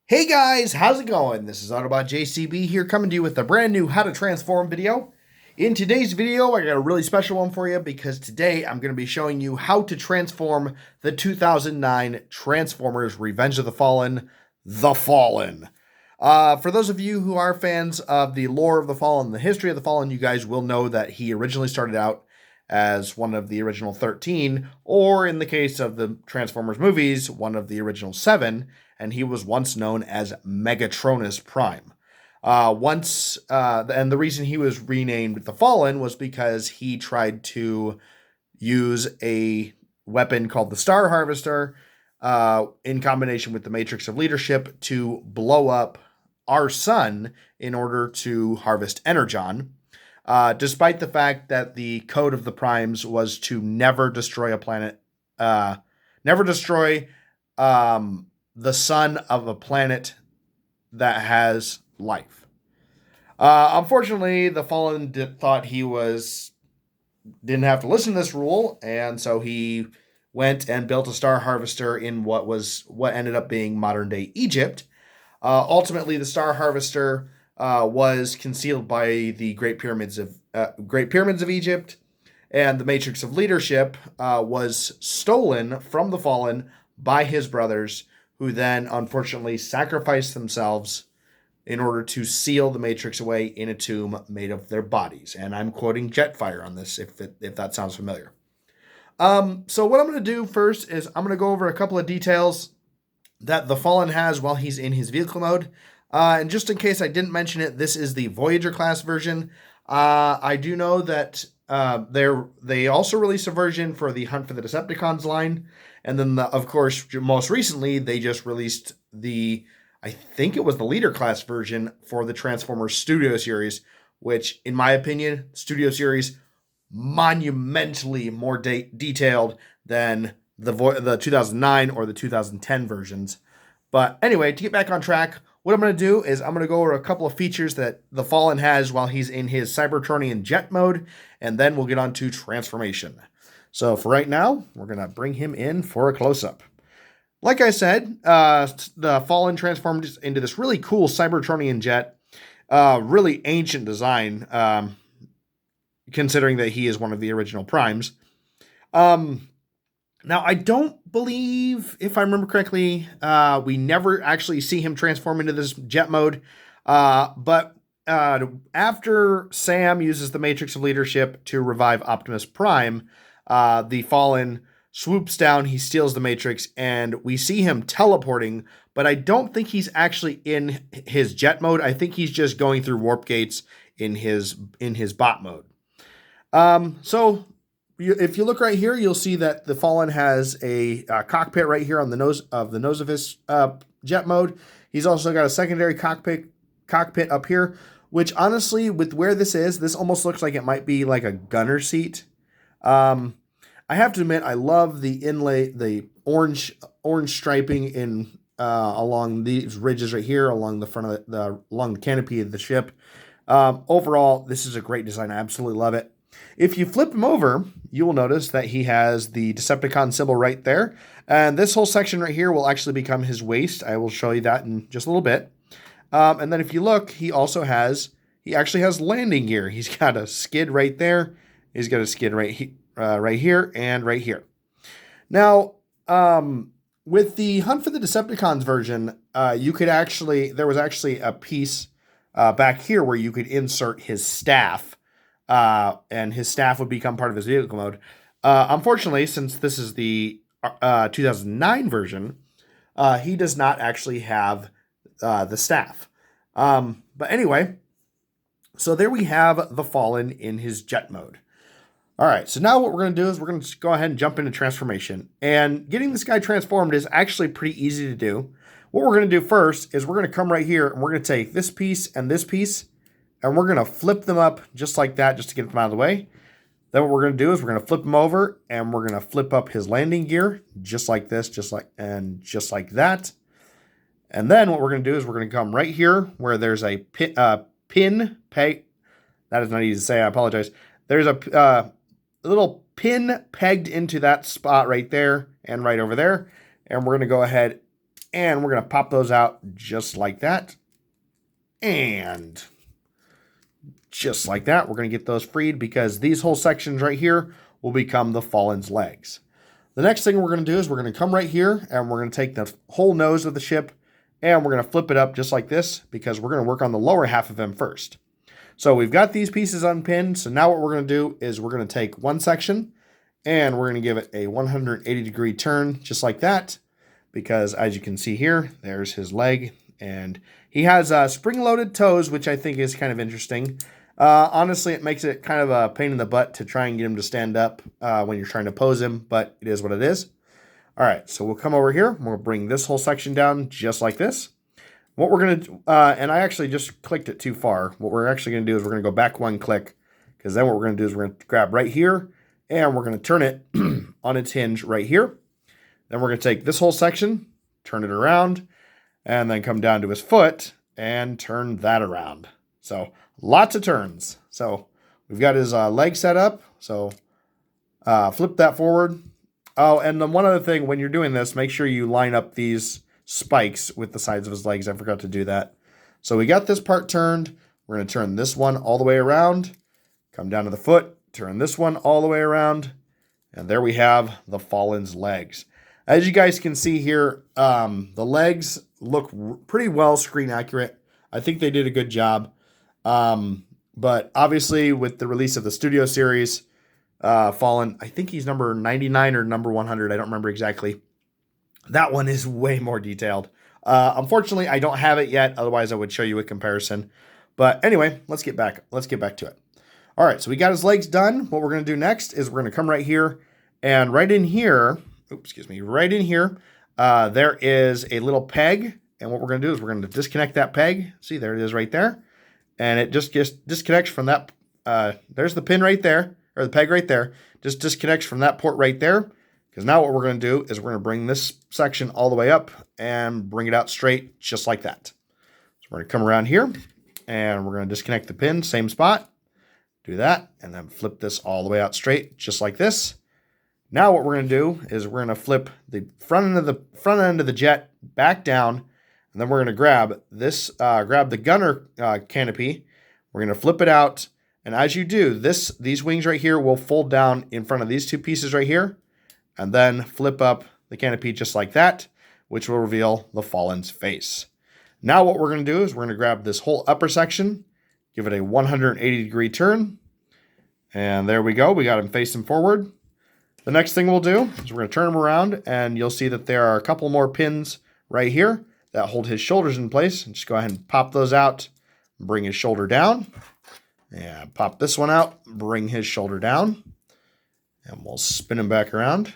Hey guys, how's it going? This is Autobot JCB here coming to you with a brand new How to Transform video. In today's video, I got a really special one for you because today I'm going to be showing you how to transform the 2009 Transformers Revenge of the Fallen, The Fallen. For those of you who are fans of the lore of the Fallen, the history of the Fallen, you guys will know that he originally started out as one of the original 13, or in the case of the Transformers movies, one of the original 7, and he was once known as Megatronus Prime. And the reason he was renamed the Fallen was because he tried to use a weapon called the Star Harvester in combination with the Matrix of Leadership to blow up our sun in order to harvest Energon. Despite the fact that the code of the Primes was to never destroy a planet, never destroy the sun of a planet that has life. Unfortunately, the Fallen thought he didn't have to listen to this rule, and so he went and built a star harvester in what ended up being modern day Egypt. Ultimately, the star harvester was concealed by the Great Pyramids of Egypt, and the Matrix of Leadership was stolen from the Fallen by his brothers, who then unfortunately sacrificed themselves in order to seal the Matrix away in a tomb made of their bodies. And I'm quoting Jetfire on this, if that sounds familiar. So what I'm going to do first is I'm going to go over a couple of details that the Fallen has while he's in his vehicle mode. And just in case I didn't mention it, this is the Voyager class version. I do know that they also released a version for the Hunt for the Decepticons line. And then, of course, most recently, they just released I think it was the Leader class version for the Transformers Studio Series, which, in my opinion, Studio Series, monumentally more detailed than the 2009 or the 2010 versions. But anyway, to get back on track, what I'm going to do is I'm going to go over a couple of features that the Fallen has while he's in his Cybertronian jet mode, and then we'll get on to transformation. So for right now, we're going to bring him in for a close-up. Like I said, the Fallen transformed into this really cool Cybertronian jet, really ancient design, considering that he is one of the original primes. Now, I don't believe, if I remember correctly, we never actually see him transform into this jet mode. But after Sam uses the Matrix of Leadership to revive Optimus Prime, the Fallen swoops down, he steals the Matrix, and we see him teleporting, but I don't think he's actually in his jet mode. I think he's just going through warp gates in his bot mode. So if you look right here, you'll see that the Fallen has a cockpit right here on the nose of his jet mode. He's also got a secondary cockpit up here, which honestly, with where this almost looks like it might be like a gunner seat. I have to admit, I love the inlay, the orange striping in along these ridges right here, along the front of along the canopy of the ship. Overall, this is a great design. I absolutely love it. If you flip him over, you will notice that he has the Decepticon symbol right there. And this whole section right here will actually become his waist. I will show you that in just a little bit. And then if you look, he actually has landing gear. He's got a skid right there. He's got a skid right here and right here. Now, with the Hunt for the Decepticons version, there was actually a piece back here where you could insert his staff. And his staff would become part of his vehicle mode. Unfortunately, since this is the 2009 version, he does not actually have the staff. But anyway, so there we have the Fallen in his jet mode. All right, so now what we're going to do is we're going to go ahead and jump into transformation. And getting this guy transformed is actually pretty easy to do. What we're going to do first is we're going to come right here and we're going to take this piece, and we're going to flip them up just like that, just to get them out of the way. Then what we're going to do is we're going to flip them over, and we're going to flip up his landing gear just like this, just like that. And then what we're going to do is we're going to come right here where there's a pin peg. That is not easy to say. I apologize. There's a little pin pegged into that spot right there and right over there. And we're going to go ahead And we're going to pop those out just like that. And just like that, we're going to get those freed because these whole sections right here will become the Fallen's legs. The next thing we're going to do is we're going to come right here and we're going to take the whole nose of the ship and we're going to flip it up just like this because we're going to work on the lower half of him first. So we've got these pieces unpinned. So now what we're going to do is we're going to take one section and we're going to give it a 180-degree turn just like that because as you can see here, there's his leg. And he has spring-loaded toes, which I think is kind of interesting. Honestly, it makes it kind of a pain in the butt to try and get him to stand up when you're trying to pose him, but it is what it is. All right, so we'll come over here. We'll bring this whole section down just like this. What we're going to, and I actually just clicked it too far. What we're actually going to do is we're going to go back one click because then what we're going to do is we're going to grab right here and we're going to turn it on its hinge right here. Then we're going to take this whole section, turn it around, and then come down to his foot and turn that around. So lots of turns. So we've got his leg set up. So flip that forward. Oh, and then one other thing, when you're doing this, make sure you line up these spikes with the sides of his legs. I forgot to do that. So we got this part turned. We're going to turn this one all the way around. Come down to the foot. Turn this one all the way around. And there we have the Fallen's legs. As you guys can see here, the legs look pretty well screen accurate. I think they did a good job. But obviously with the release of the Studio Series, Fallen, I think he's number 99 or number 100. I don't remember exactly. That one is way more detailed. Unfortunately, I don't have it yet. Otherwise, I would show you a comparison. But anyway, let's get back to it. All right, so we got his legs done. What we're going to do next is we're going to come right here and right in here, there is a little peg. And what we're going to do is we're going to disconnect that peg. See, there it is right there. And it just disconnects from that. There's the pin right there, or the peg right there. Just disconnects from that port right there. Because now what we're going to do is we're going to bring this section all the way up and bring it out straight, just like that. So we're going to come around here and we're going to disconnect the pin, same spot. Do that, and then flip this all the way out straight, just like this. Now what we're going to do is we're going to flip the front end of the jet back down, and then we're going to grab this, grab the gunner canopy. We're going to flip it out, and as you do, these wings right here will fold down in front of these two pieces right here, and then flip up the canopy just like that, which will reveal the Fallen's face. Now what we're going to do is we're going to grab this whole upper section, give it a 180-degree turn, and there we go. We got him facing forward. The next thing we'll do is we're going to turn him around, and you'll see that there are a couple more pins right here that hold his shoulders in place. And just go ahead and pop those out, bring his shoulder down, and pop this one out, bring his shoulder down, and we'll spin him back around.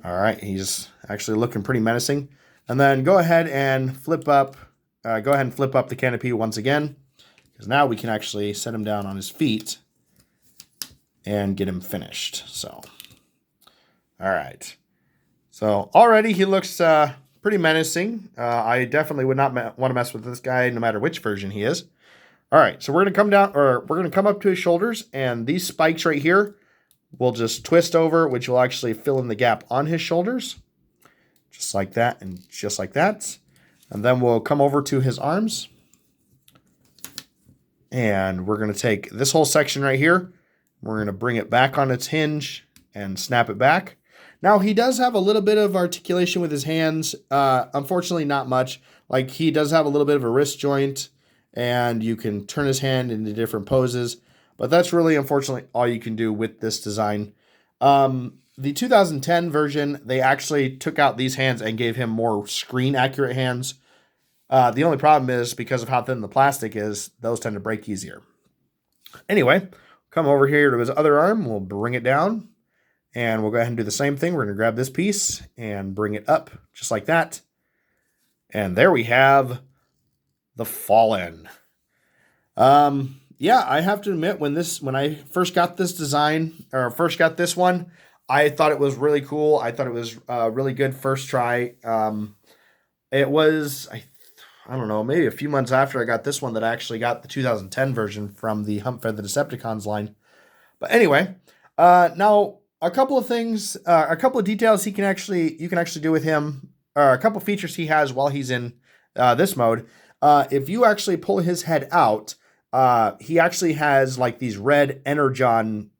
All right, he's actually looking pretty menacing. And then go ahead and flip up the canopy once again, because now we can actually set him down on his feet and get him finished. So, all right. So already he looks pretty menacing. I definitely would not want to mess with this guy no matter which version he is. All right, so we're going to come down, or we're going to come up to his shoulders, and these spikes right here will just twist over, which will actually fill in the gap on his shoulders. Just like that and just like that. And then we'll come over to his arms. And we're going to take this whole section right here. We're going to bring it back on its hinge and snap it back. Now, he does have a little bit of articulation with his hands. Unfortunately, not much. Like, he does have a little bit of a wrist joint, and you can turn his hand into different poses. But that's really, unfortunately, all you can do with this design. The 2010 version, they actually took out these hands and gave him more screen-accurate hands. The only problem is, because of how thin the plastic is, those tend to break easier. Anyway, come over here to his other arm. We'll bring it down. And we'll go ahead and do the same thing. We're going to grab this piece and bring it up just like that. And there we have the Fallen. Yeah, I have to admit, when I first got this design, or first got this one, I thought it was really cool. I thought it was a really good first try. It was, I don't know, maybe a few months after I got this one that I actually got the 2010 version from the Hunt for the Decepticons line. But anyway, now a couple of things, a couple of details you can actually do with him. a couple features he has while he's in this mode. If you actually pull his head out, he actually has like these red energon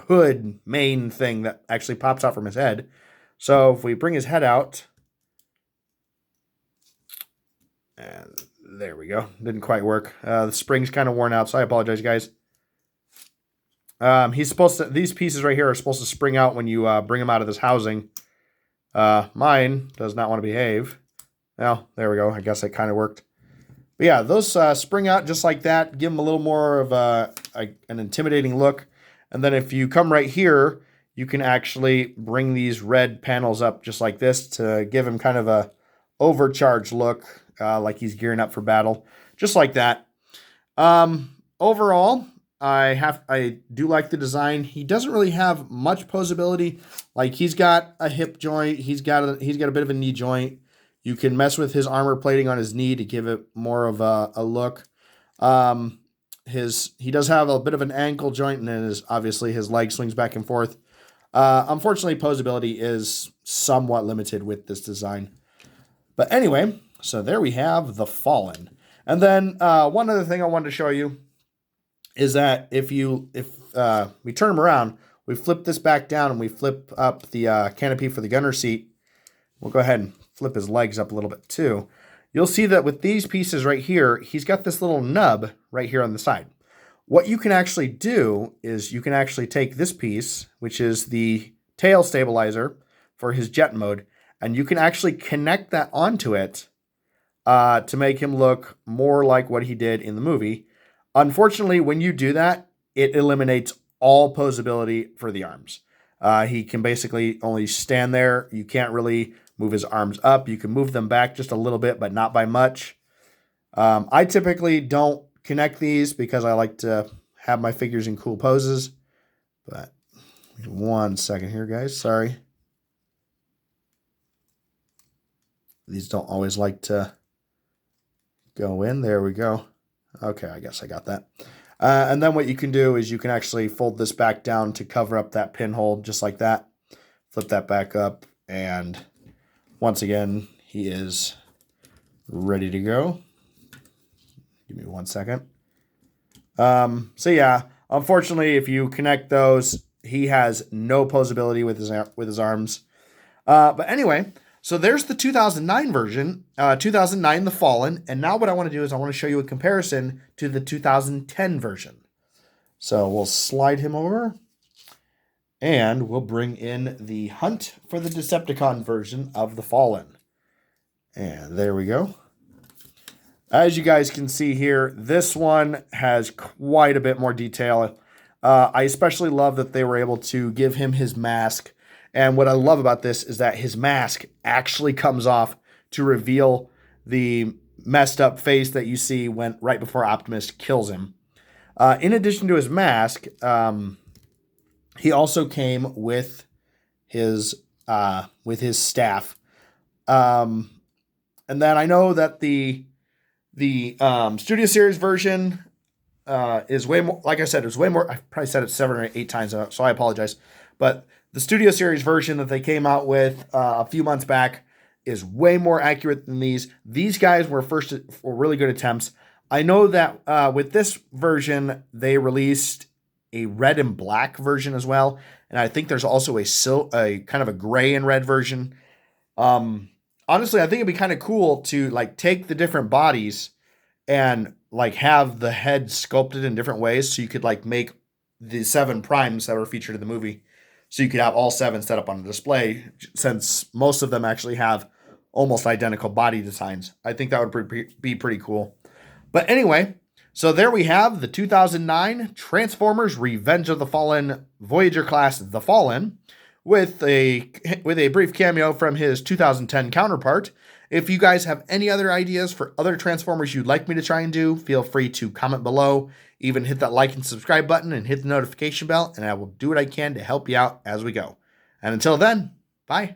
hood main thing that actually pops out from his head. So if we bring his head out, and there we go. Didn't quite work. The spring's kind of worn out, so I apologize, guys. He's supposed to. These pieces right here are supposed to spring out when you bring him out of this housing. Mine does not want to behave. Well, there we go. I guess it kind of worked. But yeah, those spring out just like that. Give them a little more of an intimidating look. And then if you come right here, you can actually bring these red panels up just like this to give him kind of a overcharged look, like he's gearing up for battle, just like that. Overall, I do like the design. He doesn't really have much posability. Like he's got a hip joint, he's got a bit of a knee joint. You can mess with his armor plating on his knee to give it more of a look. He does have a bit of an ankle joint, and then obviously his leg swings back and forth. Unfortunately, posability is somewhat limited with this design. But anyway, so there we have the Fallen. And then one other thing I wanted to show you is that if we turn him around, we flip this back down and we flip up the canopy for the gunner seat. We'll go ahead and flip his legs up a little bit too. You'll see that with these pieces right here, he's got this little nub right here on the side. What you can actually do is you can actually take this piece, which is the tail stabilizer for his jet mode, and you can actually connect that onto it to make him look more like what he did in the movie. Unfortunately, when you do that, it eliminates all posability for the arms. He can basically only stand there. You can't really move his arms up. You can move them back just a little bit, but not by much. I typically don't connect these because I like to have my figures in cool poses. But 1 second here, guys. Sorry. These don't always like to go in. There we go. Okay, I guess I got that. And then what you can do is you can actually fold this back down to cover up that pinhole just like that. Flip that back up, and once again, he is ready to go. Give me 1 second. So yeah, unfortunately, if you connect those, he has no posability with his arms. But anyway, so there's the 2009 version, 2009 The Fallen, and now what I want to do is I want to show you a comparison to the 2010 version. So we'll slide him over, and we'll bring in the Hunt for the Decepticon version of The Fallen. And there we go. As you guys can see here, this one has quite a bit more detail. I especially love that they were able to give him his mask. And what I love about this is that his mask actually comes off to reveal the messed up face that you see right before Optimus kills him. In addition to his mask, he also came with his staff. And then I know that the Studio Series version is way more, like I said, it's way more. I probably said it 7 or 8 times, so I apologize. But the Studio Series version that they came out with a few months back is way more accurate than these. These guys were really good attempts. I know that with this version, they released a red and black version as well. And I think there's also a kind of a gray and red version. Honestly, I think it'd be kind of cool to like take the different bodies and like have the head sculpted in different ways. So you could like make the 7 primes that were featured in the movie. So you could have all 7 set up on a display, since most of them actually have almost identical body designs. I think that would be pretty cool. But anyway, so there we have the 2009 Transformers Revenge of the Fallen Voyager class The Fallen with a brief cameo from his 2010 counterpart. If you guys have any other ideas for other Transformers you'd like me to try and do, feel free to comment below. Even hit that like and subscribe button and hit the notification bell, and I will do what I can to help you out as we go. And until then, bye.